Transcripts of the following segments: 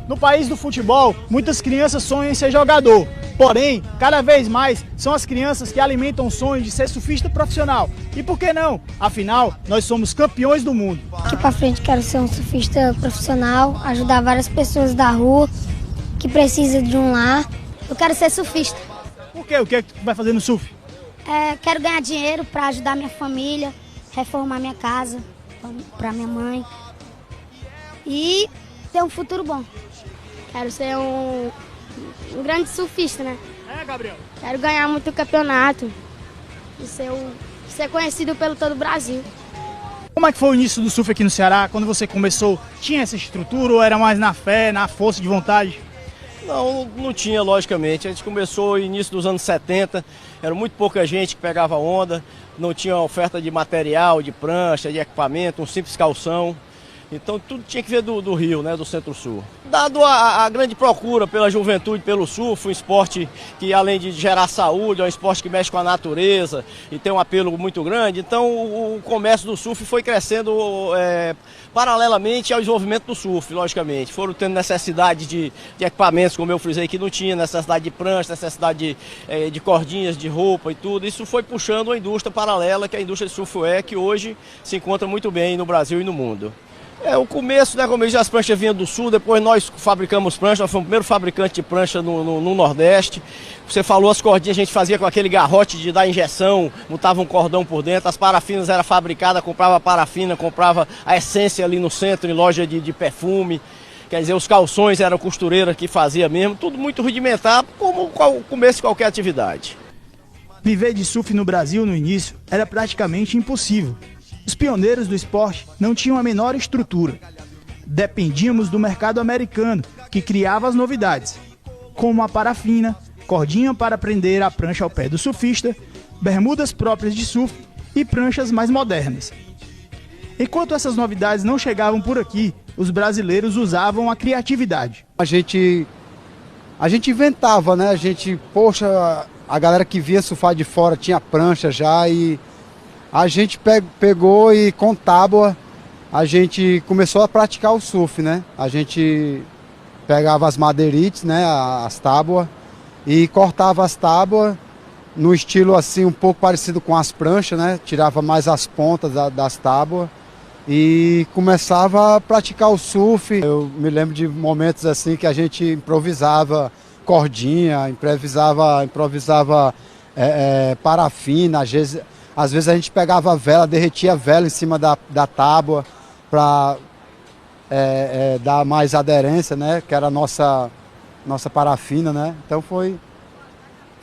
No país do futebol, muitas crianças sonham em ser jogador. Porém, cada vez mais são as crianças que alimentam o sonho de ser surfista profissional. E por que não? Afinal, nós somos campeões do mundo. Daqui pra frente quero ser um surfista profissional, ajudar várias pessoas da rua que precisam de um lar. Eu quero ser surfista. Por quê? O que é que tu vai fazer no surf? Quero ganhar dinheiro para ajudar minha família, reformar minha casa para minha mãe e ter um futuro bom. Quero ser um grande surfista, né? Gabriel? Quero ganhar muito campeonato e ser conhecido pelo todo o Brasil. Como é que foi o início do surf aqui no Ceará? Quando você começou, tinha essa estrutura ou era mais na fé, na força de vontade? Não tinha, logicamente. A gente começou no início dos anos 70, era muito pouca gente que pegava onda, não tinha oferta de material, de prancha, de equipamento, um simples calção. Então tudo tinha que vir do Rio, né, do Centro-Sul. Dado a grande procura pela juventude, pelo surf, um esporte que além de gerar saúde, é um esporte que mexe com a natureza e tem um apelo muito grande, então o comércio do surf foi crescendo paralelamente ao desenvolvimento do surf, logicamente. Foram tendo necessidade de equipamentos, como eu frisei, que não tinha, necessidade de prancha, necessidade de cordinhas, de roupa e tudo. Isso foi puxando uma indústria paralela, que é a indústria de surfwear, que hoje se encontra muito bem no Brasil e no mundo. O começo, né, como eu disse, as pranchas vinham do sul, depois nós fabricamos pranchas, nós fomos o primeiro fabricante de prancha no Nordeste. Você falou, as cordinhas a gente fazia com aquele garrote de dar injeção, botava um cordão por dentro, as parafinas eram fabricadas, comprava parafina, comprava a essência ali no centro, em loja de perfume. Quer dizer, os calções eram costureiras que fazia mesmo, tudo muito rudimentar, como o começo de qualquer atividade. Viver de surf no Brasil no início era praticamente impossível. Os pioneiros do esporte não tinham a menor estrutura. Dependíamos do mercado americano, que criava as novidades, como a parafina, cordinha para prender a prancha ao pé do surfista, bermudas próprias de surf e pranchas mais modernas. Enquanto essas novidades não chegavam por aqui, os brasileiros usavam a criatividade. A gente inventava, né? A galera que via surfar de fora tinha prancha já e a gente pegou e com tábua a gente começou a praticar o surf, né? A gente pegava as madeirites, né, as tábuas, e cortava as tábuas no estilo assim um pouco parecido com as pranchas, né? Tirava mais as pontas das tábuas e começava a praticar o surf. Eu me lembro de momentos assim que a gente improvisava cordinha, improvisava parafina, às vezes a gente pegava a vela, derretia a vela em cima da tábua para dar mais aderência, né? Que era a nossa parafina, né? Então foi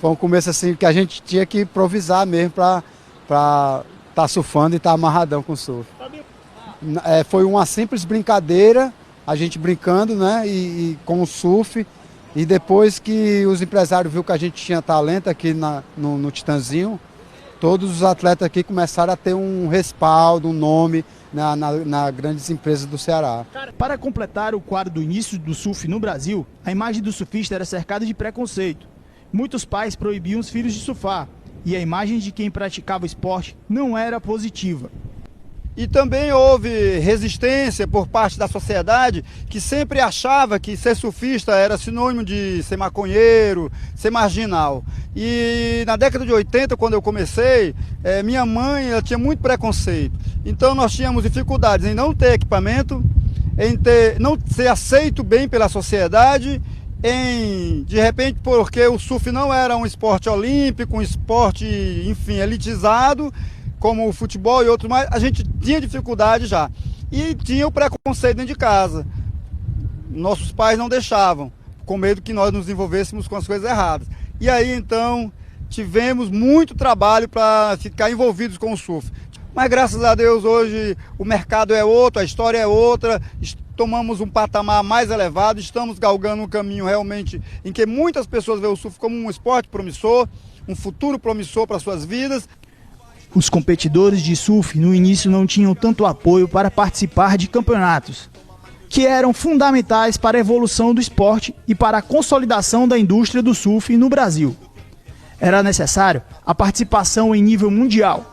um começo assim que a gente tinha que improvisar mesmo para estar surfando e estar amarradão com o surf. Foi uma simples brincadeira, a gente brincando, né? E com o surf. E depois que os empresários viram que a gente tinha talento aqui no Titanzinho, todos os atletas aqui começaram a ter um respaldo, um nome na grandes empresas do Ceará. Para completar o quadro do início do surf no Brasil, a imagem do surfista era cercada de preconceito. Muitos pais proibiam os filhos de surfar e a imagem de quem praticava o esporte não era positiva. E também houve resistência por parte da sociedade que sempre achava que ser surfista era sinônimo de ser maconheiro, ser marginal. E na década de 80, quando eu comecei, minha mãe tinha muito preconceito. Então nós tínhamos dificuldades em não ter equipamento, não ser aceito bem pela sociedade, de repente porque o surf não era um esporte olímpico, um esporte, enfim, elitizado, como o futebol e outros mais, a gente tinha dificuldade já. E tinha o preconceito dentro de casa. Nossos pais não deixavam, com medo que nós nos envolvêssemos com as coisas erradas. E aí, então, tivemos muito trabalho para ficar envolvidos com o surf. Mas, graças a Deus, hoje o mercado é outro, a história é outra, tomamos um patamar mais elevado, estamos galgando um caminho realmente em que muitas pessoas veem o surf como um esporte promissor, um futuro promissor para suas vidas. Os competidores de surf no início não tinham tanto apoio para participar de campeonatos, que eram fundamentais para a evolução do esporte e para a consolidação da indústria do surf no Brasil. Era necessário a participação em nível mundial,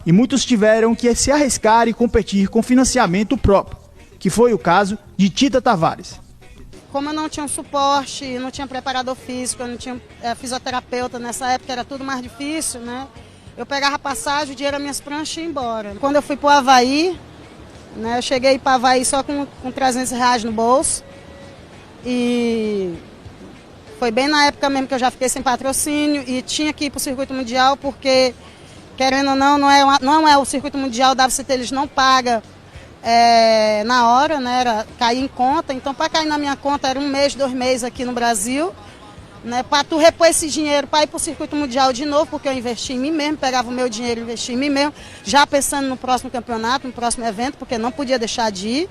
e muitos tiveram que se arriscar e competir com financiamento próprio, que foi o caso de Tita Tavares. como eu não tinha um suporte, não tinha preparador físico, eu não tinha fisioterapeuta, nessa época era tudo mais difícil, né? Eu pegava passagem, o dinheiro era minhas pranchas e ia embora. Quando eu fui para o Avaí, né, eu cheguei para o Avaí só com R$300 no bolso. E foi bem na época mesmo que eu já fiquei sem patrocínio e tinha que ir para o circuito mundial, porque, querendo ou não, não é o circuito mundial, o WCT eles não pagam na hora, né, era cair em conta. Então, para cair na minha conta era 1 mês, 2 meses aqui no Brasil. Né, para tu repor esse dinheiro para ir para o circuito mundial de novo, porque eu investi em mim mesmo, pegava o meu dinheiro e investia em mim mesmo, já pensando no próximo campeonato, no próximo evento, porque não podia deixar de ir,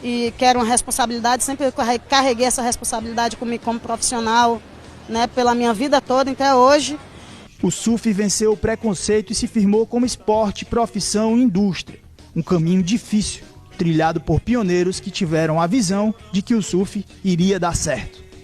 e que era uma responsabilidade, sempre eu carreguei essa responsabilidade comigo como profissional, né, pela minha vida toda, até hoje. O surf venceu o preconceito e se firmou como esporte, profissão e indústria. Um caminho difícil, trilhado por pioneiros que tiveram a visão de que o surf iria dar certo.